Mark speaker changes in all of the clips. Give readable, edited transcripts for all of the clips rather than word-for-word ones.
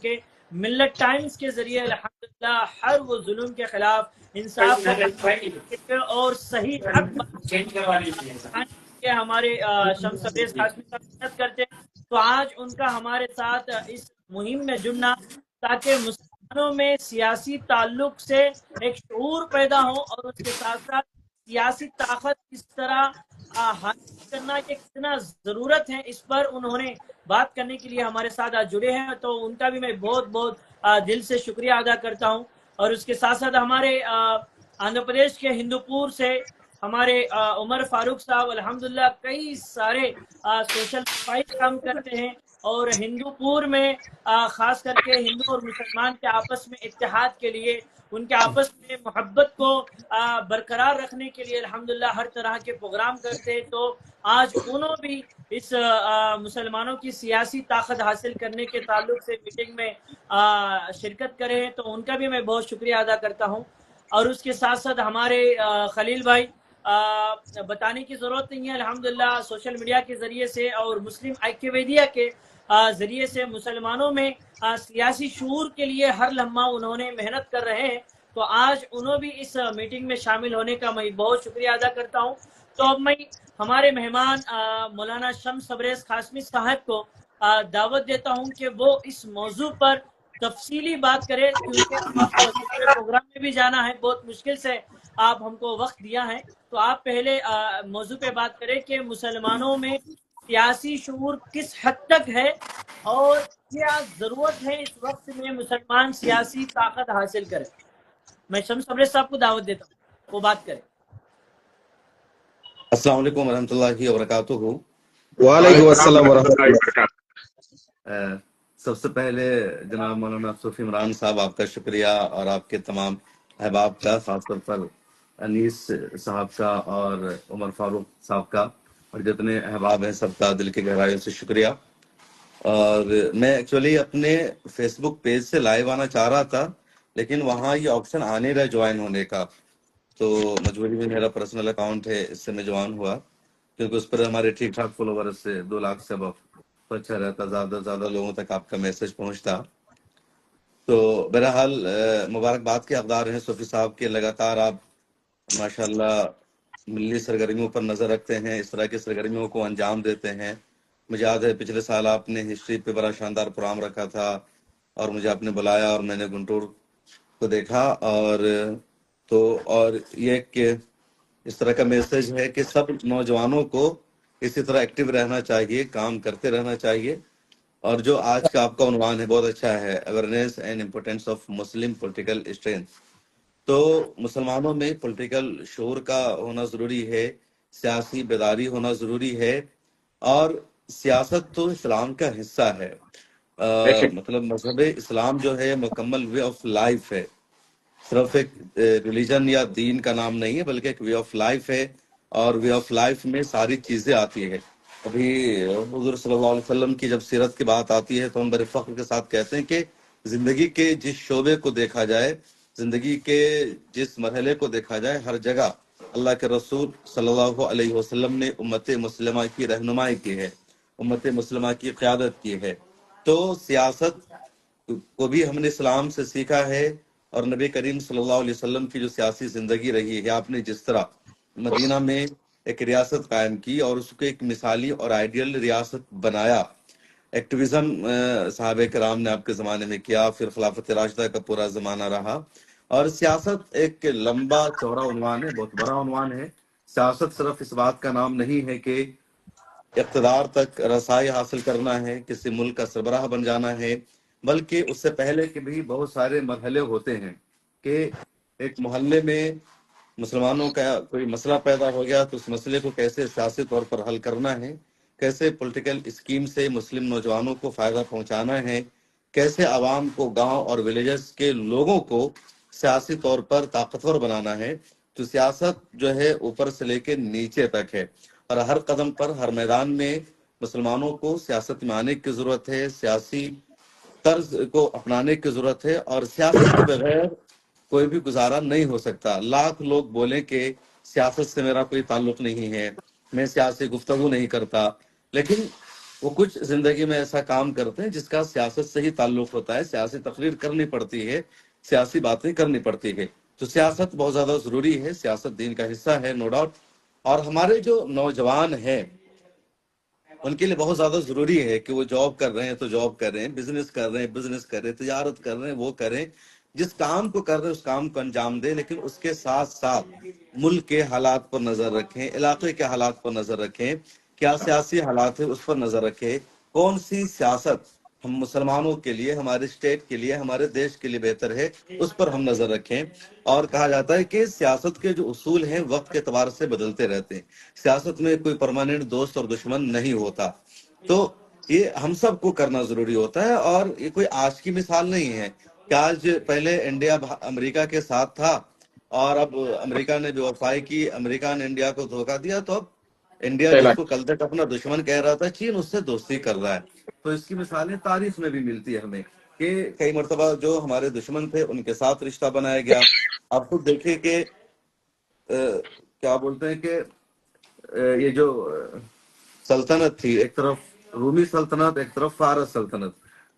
Speaker 1: کے ملت ٹائمز کے ذریعے الحمدللہ ہر وہ ظلم کے خلاف انصاف اور صحیح حق کہ ہمارے شمس تبریز قاسمی صاحب محنت کرتے ہیں، تو آج ان کا ہمارے ساتھ اس مہم میں جڑنا تاکہ مسلمانوں میں سیاسی تعلق سے ایک شعور پیدا ہو اور اس کے ساتھ ساتھ سیاسی طاقت کس طرح حاصل کرنا یہ کتنا ضرورت ہے، اس پر انہوں نے بات کرنے کے لیے ہمارے ساتھ آج جڑے ہیں، تو ان کا بھی میں بہت بہت دل سے شکریہ ادا کرتا ہوں۔ اور اس کے ساتھ ساتھ ہمارے آندھرا پردیش کے ہندوپور سے ہمارے عمر فاروق صاحب الحمدللہ کئی سارے سوشل صفائی کام کرتے ہیں، اور ہندوپور میں خاص کر کے ہندو اور مسلمان کے آپس میں اتحاد کے لیے، ان کے آپس میں محبت کو برقرار رکھنے کے لیے الحمدللہ ہر طرح کے پروگرام کرتے ہیں، تو آج انہوں بھی اس مسلمانوں کی سیاسی طاقت حاصل کرنے کے تعلق سے میٹنگ میں شرکت کرے ہیں، تو ان کا بھی میں بہت شکریہ ادا کرتا ہوں۔ اور اس کے ساتھ ساتھ ہمارے خلیل بھائی بتانے کی ضرورت نہیں ہے، الحمدللہ سوشل میڈیا کے ذریعے سے اور مسلم ایکیو ویدیا کے ذریعے سے مسلمانوں میں سیاسی شعور کے لیے ہر لمحہ انہوں نے محنت کر رہے ہیں، تو آج انہوں بھی اس میٹنگ میں شامل ہونے کا میں بہت شکریہ ادا کرتا ہوں۔ تو اب میں ہمارے مہمان مولانا شمس تبریز قاسمی صاحب کو دعوت دیتا ہوں کہ وہ اس موضوع پر تفصیلی بات کرے، کیونکہ آپ کو دوسرے پروگرام میں بھی جانا ہے، بہت مشکل سے آپ ہم کو وقت دیا ہے، تو آپ پہلے موضوع پہ بات کریں کہ مسلمانوں میں سیاسی شعور کس حد تک ہے اور کیا ضرورت ہے اس وقت میں مسلمان سیاسی طاقت حاصل کرے۔ میں شمس تبریز صاحب کو دعوت دیتا ہوں، وہ بات کریں۔
Speaker 2: السلام علیکم ورحمۃ اللہ وبرکاتہ۔
Speaker 3: وعلیکم السلام ورحمۃ اللہ وبرکاتہ۔
Speaker 2: سب سے پہلے جناب مولانا صوفی عمران صاحب آپ کا شکریہ، اور آپ کے تمام احباب کا، خاص طور پر انیس صاحب کا اور عمر فاروق صاحب کا، اور جتنے احباب ہیں سب کا دل کی گہرائیوں سے شکریہ۔ اور میں ایکچولی اپنے فیس بک پیج سے لائیو آنا چاہ رہا تھا، لیکن وہاں یہ آپشن آ نہیں رہا جوائن ہونے کا، تو مجبوری میں میرا پرسنل اکاؤنٹ ہے، اس سے میں جوائن ہوا، کیونکہ اس پر ہمارے ٹھیک ٹھاک فالوورز سے 2 لاکھ سے اب تو اچھا رہتا، زیادہ سے زیادہ لوگوں تک آپ کا میسج پہنچتا۔ تو بہرحال مبارکباد کے حقدار ہیں صوفی صاحب کے، لگاتار آپ ماشاءاللہ ملی سرگرمیوں پر نظر رکھتے ہیں، اس طرح کی سرگرمیوں کو انجام دیتے ہیں۔ مجھے یاد ہے پچھلے سال آپ نے ہسٹری پہ بڑا شاندار پروگرام رکھا تھا، اور مجھے آپ نے بلایا اور میں نے گنٹور کو دیکھا، اور یہ کہ اس طرح کا میسج ہے کہ سب نوجوانوں کو اسی طرح ایکٹیو رہنا چاہیے، کام کرتے رہنا چاہیے۔ اور جو آج کا آپ کا عنوان ہے بہت اچھا ہے، awareness and importance of Muslim political strength. تو مسلمانوں میں پولیٹیکل شعور کا ہونا ضروری ہے، سیاسی بیداری ہونا ضروری ہے، اور سیاست تو اسلام کا حصہ ہے۔ مطلب مذہب اسلام جو ہے مکمل وے آف لائف ہے، صرف ایک ریلیجن یا دین کا نام نہیں ہے، بلکہ ایک وے آف لائف ہے، اور وے آف لائف میں ساری چیزیں آتی ہے۔ ابھی حضور صلی اللہ علیہ وسلم کی جب سیرت کی بات آتی ہے تو ہم بڑے فخر کے ساتھ کہتے ہیں کہ زندگی کے جس شعبے کو دیکھا جائے، زندگی کے جس مرحلے کو دیکھا جائے، ہر جگہ اللہ کے رسول صلی اللہ علیہ وسلم نے امت مسلمہ کی رہنمائی کی ہے، امت مسلمہ کی قیادت کی ہے۔ تو سیاست کو بھی ہم نے اسلام سے سیکھا ہے، اور نبی کریم صلی اللہ علیہ وسلم کی جو سیاسی زندگی رہی ہے، آپ نے جس طرح مدینہ میں ایک ریاست قائم کی اور اس کو ایک مثالی اور آئیڈیل ریاست بنایا، ایکٹیویزم صحابہ کرام نے آپ کے زمانے میں کیا، پھر خلافت راشدہ کا پورا زمانہ رہا۔ اور سیاست ایک لمبا چوڑا عنوان ہے، بہت بڑا عنوان ہے۔ سیاست صرف اس بات کا نام نہیں ہے کہ اقتدار تک رسائی حاصل کرنا ہے، کسی ملک کا سربراہ بن جانا ہے، بلکہ اس سے پہلے کے بھی بہت سارے مرحلے ہوتے ہیں کہ ایک محلے میں مسلمانوں کا کوئی مسئلہ پیدا ہو گیا تو اس مسئلے کو کیسے سیاسی طور پر حل کرنا ہے، کیسے پولیٹیکل اسکیم سے مسلم نوجوانوں کو فائدہ پہنچانا ہے، کیسے عوام کو، گاؤں اور ولیجز کے لوگوں کو سیاسی طور پر طاقتور بنانا ہے۔ تو سیاست جو ہے اوپر سے لے کے نیچے تک ہے، اور ہر قدم پر، ہر میدان میں مسلمانوں کو سیاست میں آنے کی ضرورت ہے، سیاسی طرز کو اپنانے کی ضرورت ہے، اور سیاست کے بغیر کوئی بھی گزارا نہیں ہو سکتا۔ لاکھ لوگ بولیں کہ سیاست سے میرا کوئی تعلق نہیں ہے، میں سیاسی گفتگو نہیں کرتا، لیکن وہ کچھ زندگی میں ایسا کام کرتے ہیں جس کا سیاست سے ہی تعلق ہوتا ہے، سیاسی تقریر کرنی پڑتی ہے، سیاسی باتیں کرنی پڑتی ہے، تو سیاست بہت زیادہ ضروری ہے، سیاست دین کا حصہ ہے، نو ڈاؤٹ. اور ہمارے جو نوجوان ہیں ان کے لیے بہت زیادہ ضروری ہے کہ وہ جاب کر رہے ہیں تو جاب کر رہے ہیں، بزنس کر رہے ہیں بزنس کر رہے ہیں، تجارت کر رہے ہیں وہ کریں، جس کام کو کر رہے ہیں اس کام کو انجام دیں، لیکن اس کے ساتھ ساتھ ملک کے حالات پر نظر رکھیں، علاقے کے حالات پر نظر رکھیں، کیا سیاسی حالات ہے اس پر نظر رکھیں، کون سی سیاست ہم مسلمانوں کے لیے، ہمارے اسٹیٹ کے لیے، ہمارے دیش کے لیے بہتر ہے، اس پر ہم نظر رکھیں. اور کہا جاتا ہے کہ سیاست کے جو اصول ہیں وقت کے اعتبار سے بدلتے رہتے ہیں، سیاست میں کوئی پرماننٹ دوست اور دشمن نہیں ہوتا، تو یہ ہم سب کو کرنا ضروری ہوتا ہے. اور یہ کوئی آج کی مثال نہیں ہے کہ آج پہلے انڈیا امریکہ کے ساتھ تھا اور اب امریکہ نے بے وفائی کی، امریکہ نے انڈیا کو دھوکہ دیا، تو اب انڈیا جس کو کل تک اپنا دشمن کہہ رہا تھا چین اس سے دوستی کر رہا ہے. تو اس کی مثالیں تاریخ میں بھی ملتی ہے ہمیں کہ کئی مرتبہ جو ہمارے دشمن تھے ان کے ساتھ رشتہ بنایا گیا. آپ خود دیکھیں کہ کیا بولتے ہیں کہ یہ جو سلطنت تھی، ایک طرف رومی سلطنت ایک طرف فارس سلطنت،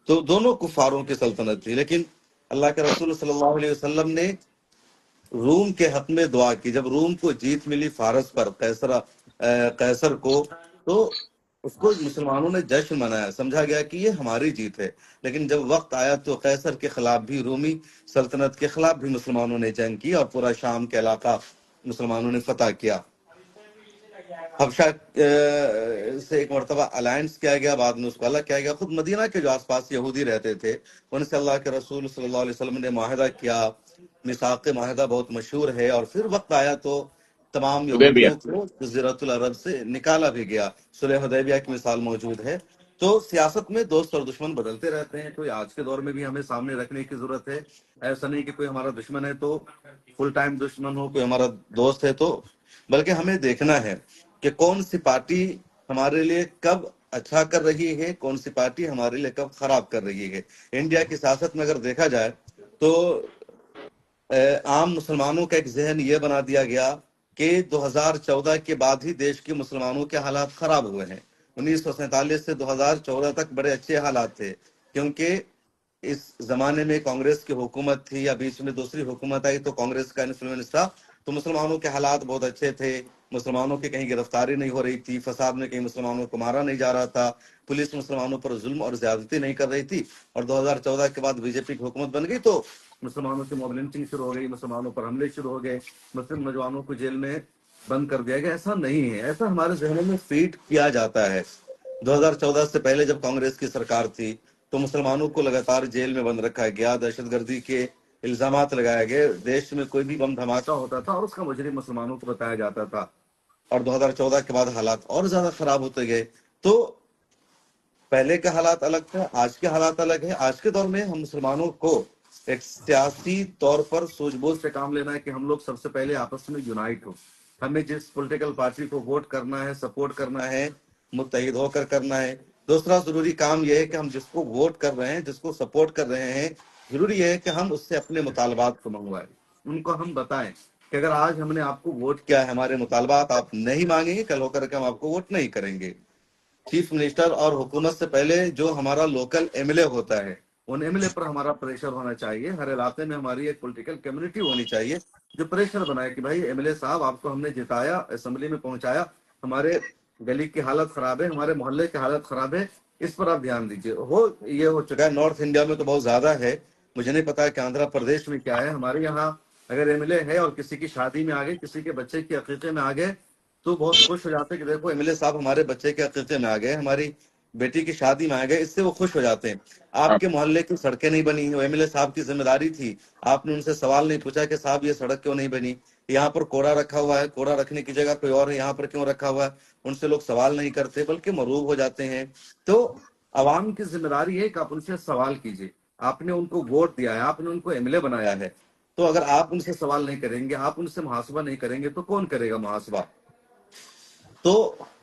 Speaker 2: تو دونوں کفاروں کی سلطنت تھی، لیکن اللہ کے رسول صلی اللہ علیہ وسلم نے روم کے حق میں دعا کی. جب روم کو جیت ملی فارس پر، قیصر کو، تو اس کو مسلمانوں نے جشن منایا، سمجھا گیا کہ یہ ہماری جیت ہے. لیکن جب وقت آیا تو قیصر کے خلاف بھی، رومی سلطنت کے خلاف بھی مسلمانوں نے جنگ کی اور پورا شام کا علاقہ مسلمانوں نے فتح کیا. حبشہ سے ایک مرتبہ الائنس کیا گیا، بعد میں اس کو الگ کیا گیا. خود مدینہ کے جو آس پاس یہودی رہتے تھے ان سے اللہ کے رسول صلی اللہ علیہ وسلم نے معاہدہ کیا، میثاق معاہدہ بہت مشہور ہے. اور پھر وقت آیا تو تمام یہودیوں کو جزیرۃ العرب سے نکالا بھی گیا. صلح حدیبیہ کی مثال موجود ہے. تو سیاست میں دوست اور دشمن بدلتے رہتے ہیں، تو آج کے دور میں بھی ہمیں سامنے رکھنے کی ضرورت ہے. ایسا نہیں کہ کوئی ہمارا دشمن ہے تو فل ٹائم دشمن ہو، کوئی ہمارا دوست ہے تو، بلکہ ہمیں دیکھنا ہے کہ کون سی پارٹی ہمارے لیے کب اچھا کر رہی ہے، کون سی پارٹی ہمارے لیے کب خراب کر رہی ہے. انڈیا کی سیاست میں اگر دیکھا جائے تو عام مسلمانوں کا ایک ذہن یہ بنا دیا گیا کہ 2014 کے بعد ہی دیش کے مسلمانوں کے حالات خراب ہوئے ہیں. 1947 سے 2014 تک بڑے اچھے حالات تھے، کیونکہ اس زمانے میں کانگریس کی حکومت تھی، یا بیچ میں دوسری حکومت آئی تو کانگریس کا انفلوئنس تھا، تو مسلمانوں کے حالات بہت اچھے تھے. مسلمانوں کی کہیں گرفتاری نہیں ہو رہی تھی، فساد میں کہیں مسلمانوں کو مارا نہیں جا رہا تھا، پولیس مسلمانوں پر ظلم اور زیادتی نہیں کر رہی تھی. اور 2014 کے بعد بی جے پی کی حکومت بن گئی تو مسلمانوں کی موب لنچنگ شروع ہو گئی، مسلمانوں پر حملے شروع ہو گئے، مسلم نوجوانوں کو جیل میں بند کر دیا گیا. ایسا نہیں ہے، ایسا ہمارے ذہنوں میں فیڈ کیا جاتا ہے. 2014 سے پہلے جب کانگریس کی سرکار تھی تو مسلمانوں کو لگاتار جیل میں بند رکھا گیا، دہشت گردی کے الزامات لگائے گئے، دیش میں کوئی بھی بم دھماکہ ہوتا تھا اور اس کا مجرم مسلمانوں کو بتایا جاتا تھا. اور 2014 کے بعد حالات اور زیادہ خراب ہوتے گئے. تو پہلے کے حالات الگ تھے، آج کے حالات الگ ہیں. آج کے دور میں ہم مسلمانوں کو ایک سیاسی طور پر سوچ بوجھ سے کام لینا ہے کہ ہم لوگ سب سے پہلے آپس میں یونائٹ ہو. ہمیں جس پولیٹیکل پارٹی کو ووٹ کرنا ہے، سپورٹ کرنا ہے، متحد ہو کر کرنا ہے. دوسرا ضروری کام یہ ہے کہ ہم جس کو ووٹ کر رہے ہیں، جس کو سپورٹ کر رہے ہیں، ضروری یہ ہے کہ ہم اس سے اپنے مطالبات کو منگوائیں، ان کو ہم بتائیں کہ اگر آج ہم نے آپ کو ووٹ کیا ہے، ہمارے مطالبات آپ نہیں مانگیں گے، کل ہو کر کے ہم آپ کو ووٹ نہیں کریں گے. چیف منسٹر اور حکومت سے پہلے جو ہمارا لوکل ایم ایل اے ہوتا ہے، ان ایم ایل اے پر ہمارا پریشر ہونا چاہیے. ہر علاقے میں ہماری ایک پولیٹیکل کمیونٹی ہونی چاہیے جو پریشر بنائے کہ بھائی ایم ایل اے صاحب، آپ کو ہم نے جتایا، اسمبلی میں پہنچایا، ہمارے گلی کی حالت خراب ہے، ہمارے محلے کی حالت خراب ہے، اس پر آپ دھیان دیجیے. یہ ہو چکا ہے. نارتھ انڈیا میں تو بہت زیادہ ہے، مجھے نہیں پتا کہ آندھرا پردیش میں کیا ہے. ہمارے یہاں اگر ایم ایل اے ہے اور کسی کی شادی میں آ گئے، کسی کے بچے کے عقیقے میں آ گئے، تو بہت خوش ہو جاتے ہیں کہ دیکھو ایم ایل اے صاحب ہمارے بچے کے عقیقے میں آ گئے، ہماری بیٹی کی شادی میں آ گئے. اس سے وہ خوش ہو جاتے ہیں. آپ کے محلے کی سڑکیں نہیں بنی، وہ ایم ایل اے صاحب کی ذمہ داری تھی. آپ نے ان سے سوال نہیں پوچھا کہ صاحب یہ سڑک کیوں نہیں بنی، یہاں پر کوڑا رکھا ہوا ہے، کوڑا رکھنے کی جگہ کوئی اور ہے، یہاں پر کیوں رکھا ہوا ہے. ان سے لوگ سوال نہیں کرتے بلکہ مروب ہو جاتے ہیں. تو عوام کی ذمہ داری ہے کہ آپ ان سے سوال کیجیے. آپ نے ان کو ووٹ دیا ہے، آپ نے ان کو ایم ایل اے بنایا ہے، تو اگر آپ ان سے سوال نہیں کریں گے، آپ ان سے محاسبہ نہیں کریں گے، تو کون کرے گا محاسبہ. تو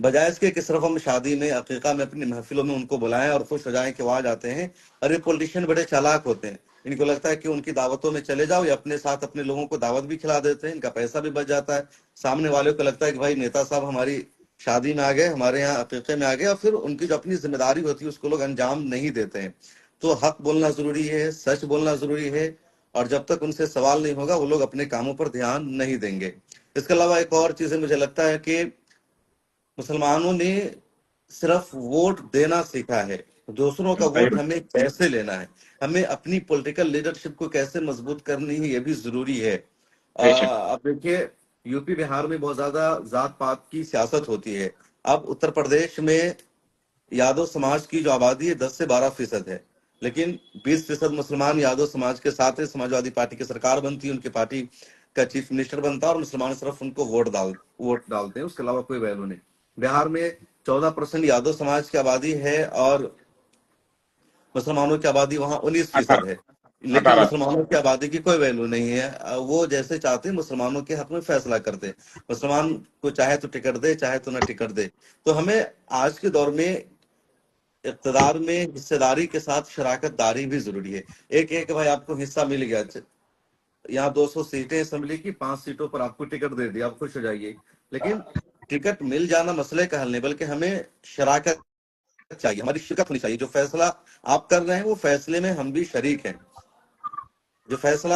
Speaker 2: بجائے اس کے کہ صرف ہم شادی میں، عقیقہ میں، اپنی محفلوں میں ان کو بلائیں اور خوش ہو جائیں کہ وہ آ جاتے ہیں. اور یہ پولیٹیشین بڑے چالاک ہوتے ہیں، ان کو لگتا ہے کہ ان کی دعوتوں میں چلے جاؤ، یا اپنے ساتھ اپنے لوگوں کو دعوت بھی کھلا دیتے ہیں، ان کا پیسہ بھی بچ جاتا ہے. سامنے والے کو لگتا ہے کہ بھائی نیتا صاحب ہماری شادی میں آ گئے، ہمارے یہاں عقیقے میں آ گئے، اور پھر ان کی جو اپنی ذمہ داری ہوتی ہے اس کو لوگ انجام نہیں دیتے ہیں. تو حق بولنا ضروری ہے، سچ بولنا ضروری ہے، اور جب تک ان سے سوال نہیں ہوگا وہ لوگ اپنے کاموں پر دھیان نہیں دیں گے. اس کے علاوہ ایک اور چیز مجھے لگتا ہے کہ مسلمانوں نے صرف ووٹ دینا سیکھا ہے، دوسروں کا ووٹ ہمیں کیسے لینا ہے، ہمیں اپنی پولیٹیکل لیڈرشپ کو کیسے مضبوط کرنی ہے، یہ بھی ضروری ہے. اب دیکھیے یو پی بہار میں بہت زیادہ ذات پات کی سیاست ہوتی ہے. اب اتر پردیش میں یادو سماج کی جو آبادی ہے 10 سے 12% ہے، لیکن 20% مسلمان یادو سماج کے ساتھ ہے. سماجوادی پارٹی کی سرکار بنتی ہے، ان کی پارٹی کا چیف منسٹر بنتا ہے، اور مسلمان صرف ان کو ووٹ ڈالتے ہیں، اس کے علاوہ کوئی ویلو نہیں. بہار میں 14% یادو سماج کی آبادی ہے اور مسلمانوں کی آبادی وہاں 19% ہے، لیکن مسلمانوں کی آبادی کی کوئی ویلو نہیں ہے. وہ جیسے چاہتے ہیں مسلمانوں کے حق میں فیصلہ کرتے ہیں، مسلمان کو چاہے تو ٹکٹ دے، چاہے تو نہ ٹکٹ دے. تو ہمیں آج کے دور میں اقتدار میں حصہ داری کے ساتھ شراکت داری بھی ضروری ہے. ایک ایک بھائی آپ کو حصہ مل گیا، یہاں 200 سیٹیں اسمبلی کی، 5 سیٹوں پر آپ کو ٹکٹ دے دی، آپ خوش ہو جائیے. لیکن ٹکٹ مل جانا مسئلے کا حل نہیں، بلکہ ہمیں شراکت چاہیے، ہماری شرکت ہونی چاہیے. جو فیصلہ آپ کر رہے ہیں وہ فیصلے میں ہم بھی شریک ہیں. جو فیصلہ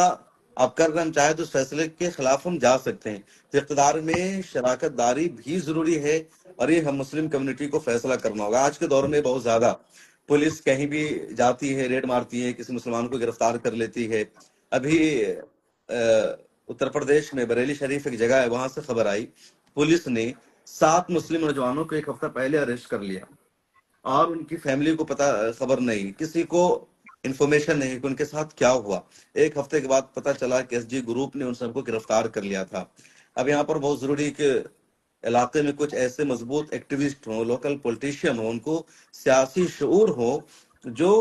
Speaker 2: آپ کر رہے ہیں ہم چاہے تو اس فیصلے کے خلاف ہم جا سکتے ہیں. تو اقتدار میں شراکت داری بھی ضروری ہے، اور یہ ہم مسلم کمیونٹی کو فیصلہ کرنا ہوگا. آج کے دور میں بہت زیادہ پولیس کہیں بھی جاتی ہے، ریڈ مارتی ہے، کسی مسلمان کو گرفتار کر لیتی ہے. ابھی اتر پردیش میں بریلی شریف ایک جگہ ہے، وہاں سے خبر آئی پولیس نے 7 مسلم نوجوانوں کو ایک ہفتہ پہلے اریسٹ کر لیا، اور ان کی فیملی کو پتہ خبر نہیں، کسی کو انفارمیشن نہیں کہ ان کے ساتھ کیا ہوا. ایک ہفتے کے بعد پتہ چلا کہ ایس جی گروپ نے ان سب کو گرفتار کر لیا تھا. اب یہاں پر بہت ضروری کہ علاقے میں کچھ ایسے مضبوط ایکٹیوسٹ ہوں، لوکل پولیٹیشین ہوں، ان کو سیاسی شعور ہو جو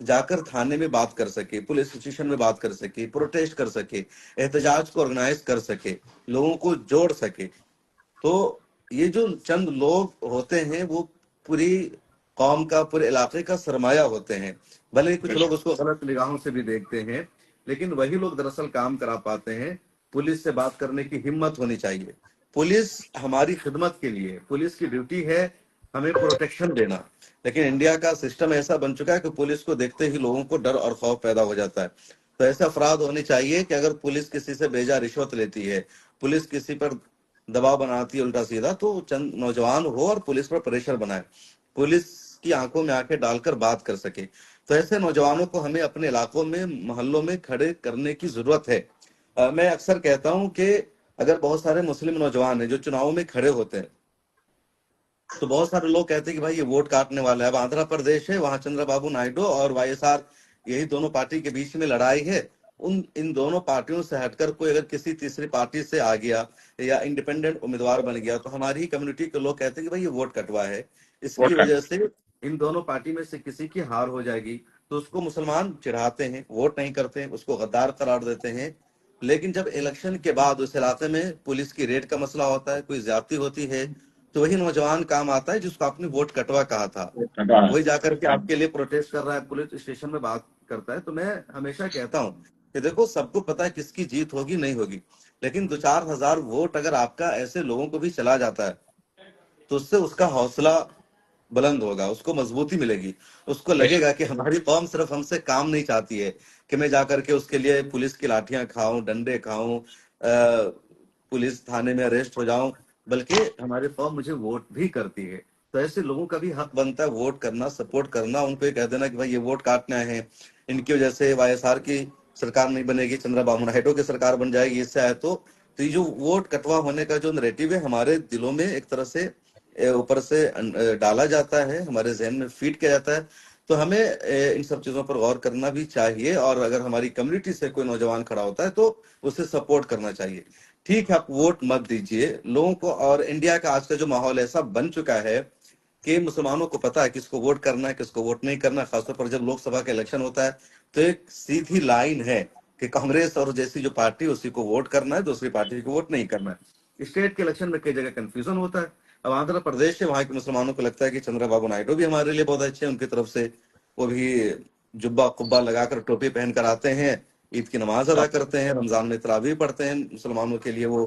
Speaker 2: جا کر تھانے میں بات کر سکے، پولیس اسٹیشن میں بات کر سکے، پروٹیسٹ کر سکے، احتجاج کو آرگنائز کر سکے، لوگوں کو جوڑ سکے. تو یہ جو چند لوگ ہوتے ہیں وہ پوری قوم کا، پورے علاقے کا سرمایہ ہوتے ہیں. بھلے کچھ لوگ اس کو غلط نگاہوں سے بھی دیکھتے ہیں، لیکن وہی لوگ دراصل کام کرا پاتے ہیں. پولیس سے بات کرنے کی ہمت ہونی چاہیے. پولیس ہماری خدمت کے لیے، پولیس کی ڈیوٹی ہے ہمیں پروٹیکشن دینا. لیکن انڈیا کا سسٹم ایسا بن چکا ہے کہ پولیس کو دیکھتے ہی لوگوں کو ڈر اور خوف پیدا ہو جاتا ہے. تو ایسے افراد ہونے چاہیے کہ اگر پولیس کسی سے بیجا رشوت لیتی ہے، پولیس کسی پر دباؤ بناتی ہے الٹا سیدھا، تو چند نوجوان ہو اور پولیس پر پریشر بنائے، پولیس کی آنکھوں میں آنکھیں ڈال کر بات کر سکے. تو ایسے نوجوانوں کو ہمیں اپنے علاقوں میں، محلوں میں کھڑے کرنے کی ضرورت ہے. میں اکثر کہتا ہوں کہ اگر بہت سارے مسلم نوجوان ہیں جو چناؤں میں کھڑے ہوتے ہیں، تو بہت سارے لوگ کہتے ہیں کہ بھائی یہ ووٹ کاٹنے والا ہے. اب آندھرا پردیش ہے، وہاں چندرا بابو نائیڈو اور وائی ایس آر، یہی دونوں پارٹی کے بیچ میں لڑائی ہے. ان دونوں پارٹیوں سے ہٹ کر کوئی اگر کسی تیسری پارٹی سے آ گیا یا انڈیپینڈنٹ امیدوار بن گیا، تو ہماری کمیونٹی کے لوگ کہتے ہیں کہ بھائی یہ ووٹ کٹوا ہے، اس کی وجہ سے ان دونوں پارٹی میں سے کسی کی ہار ہو جائے گی. تو اس کو مسلمان چڑھاتے ہیں، ووٹ نہیں کرتے ہیں، اس کو غدار قرار دیتے ہیں. لیکن جب الیکشن کے بعد اس علاقے میں پولیس کی ریڈ کا مسئلہ ہوتا ہے، کوئی زیادتی ہوتی ہے، تو وہی نوجوان کام آتا ہے جس کو آپ نے ووٹ کٹوا کہا تھا، وہی جا کر کے آپ کے لیے پروٹیسٹ کر رہا ہے، پولیس اسٹیشن میں بات کرتا ہے. تو میں ہمیشہ کہتا ہوں کہ دیکھو سب کو پتا ہے کس کی جیت ہوگی نہیں ہوگی، لیکن 2-4 ہزار ووٹ اگر آپ کا ایسے لوگوں کو بھی چلا جاتا ہے تو اس سے اس کا حوصلہ بلند ہوگا، اس کو مضبوطی ملے گی، اس کو لگے گا کہ ہماری قوم صرف ہم سے کام نہیں چاہتی ہے کہ میں جا کر کے اس کے لیے پولیس کی لاٹھیاں کھاؤں، ڈنڈے کھاؤں، پولیس تھانے میں اریسٹ ہو جاؤں، بلکہ ہماری قوم مجھے ووٹ بھی کرتی ہے. تو ایسے لوگوں کا بھی حق بنتا ہے ووٹ کرنا، سپورٹ کرنا. ان کو یہ کہہ دینا کہ بھائی یہ ووٹ کاٹنا ہے، ان کی وجہ سے وائی ایس آر کی سرکار نہیں بنے گی، چندرا بابو نائیڈو کی سرکار بن جائے گی، اس سے آئے تو یہ جو ووٹ کٹوا ہونے کا جو نریٹو ہے ہمارے دلوں میں ایک طرح سے اوپر سے ڈالا جاتا ہے، ہمارے ذہن میں فیڈ کیا جاتا ہے. تو ہمیں ان سب چیزوں پر غور کرنا بھی چاہیے، اور اگر ہماری کمیونٹی سے کوئی نوجوان کھڑا ہوتا ہے تو اسے سپورٹ کرنا چاہیے. ٹھیک ہے آپ ووٹ مت دیجئے لوگوں کو. اور انڈیا کا آج کا جو ماحول ایسا بن چکا ہے کہ مسلمانوں کو پتا ہے کس کو ووٹ کرنا ہے، کس کو ووٹ نہیں کرنا. خاص طور پر جب لوک سبھا کا الیکشن ہوتا ہے تو ایک سیدھی لائن ہے کہ کانگریس اور جیسی جو پارٹی اسی کو ووٹ کرنا ہے، دوسری پارٹی کو ووٹ نہیں کرنا ہے. اسٹیٹ کے الیکشن میں کئی جگہ کنفیوژن ہوتا ہے. اب آندھرا پردیش ہے، وہاں کے مسلمانوں کو لگتا ہے کہ چندرا بابو نائیڈو بھی ہمارے لیے بہت اچھے ہیں، ان کی طرف سے وہ بھی جبہ قبہ لگا کر ٹوپی پہن کر آتے ہیں، عید کی نماز ادا کرتے ہیں، رمضان میں تراویح پڑھتے ہیں، مسلمانوں کے لیے وہ